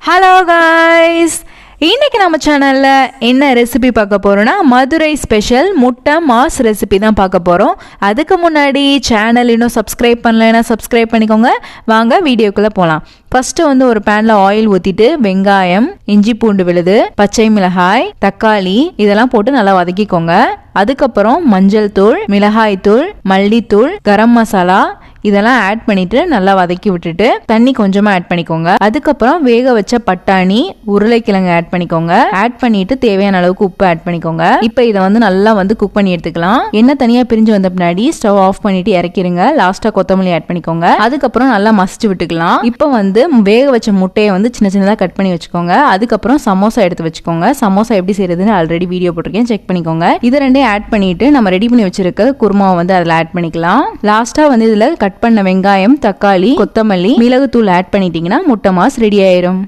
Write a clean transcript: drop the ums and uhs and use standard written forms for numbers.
Hello guys, இன்னைக்கு நம்ம சேனலில் என்ன ரெசிபி பார்க்க போகிறோன்னா மதுரை ஸ்பெஷல் முட்டை மாஸ் ரெசிபி தான் பார்க்க போகிறோம். அதுக்கு முன்னாடி சேனல் இன்னும் சப்ஸ்கிரைப் பண்ணலைன்னா சப்ஸ்கிரைப் பண்ணிக்கோங்க. வாங்க வீடியோக்குள்ளே போகலாம். ஃபஸ்ட்டு ஒரு பேனில் ஆயில் ஊற்றிட்டு வெங்காயம், இஞ்சி பூண்டு விழுது, பச்சை மிளகாய், தக்காளி இதெல்லாம் போட்டு நல்லா வதக்கிக்கோங்க. அதுக்கப்புறம் மஞ்சள் தூள், மிளகாய் தூள், மல்லித்தூள், கரம் மசாலா இதெல்லாம் ஆட் பண்ணிட்டு நல்லா வதக்கி விட்டுட்டு தண்ணி கொஞ்சமா ஆட் பண்ணிக்கோங்க. அதுக்கப்புறம் வேக வச்ச பட்டாணி, உருளைக்கிழங்கு ஆட் பண்ணிக்கோங்க. ஆட் பண்ணிட்டு தேவையான அளவுக்கு உப்பு ஆட் பண்ணிக்கோங்க. இப்போ இதை நல்லா குக் பண்ணி எடுத்துக்கலாம். எண்ணெய் தனியா பிரிஞ்சு வந்த பின்னாடி ஸ்டவ் ஆஃப் பண்ணிட்டு இறக்கிருங்க. லாஸ்டா கொத்தமல்லி ஆட் பண்ணிக்கோங்க. அதுக்கப்புறம் நல்லா மசிச்சு விட்டுக்கலாம். இப்போ வேக வச்ச முட்டையை சின்ன சின்னதா கட் பண்ணி வச்சுக்கோங்க. அதுக்கப்புறம் சமோசா எடுத்து வச்சுக்கோங்க. சமோசா எப்படி செய்யறதுன்னு ஆல்ரெடி வீடியோ போட்டிருக்கேன், செக் பண்ணிக்கோங்க. இது ரெண்டையும் ஆட் பண்ணிட்டு நம்ம ரெடி பண்ணி வச்சிருக்க குருமாவை அதில் ஆட் பண்ணிக்கலாம். லாஸ்டா இதுல கட் பண்ண வெங்காயம், தக்காளி, கொத்தமல்லி, மிளகுத்தூள் ஆட் பண்ணிட்டீங்கன்னா முட்டை மாஸ் ரெடி ஆயிரும்.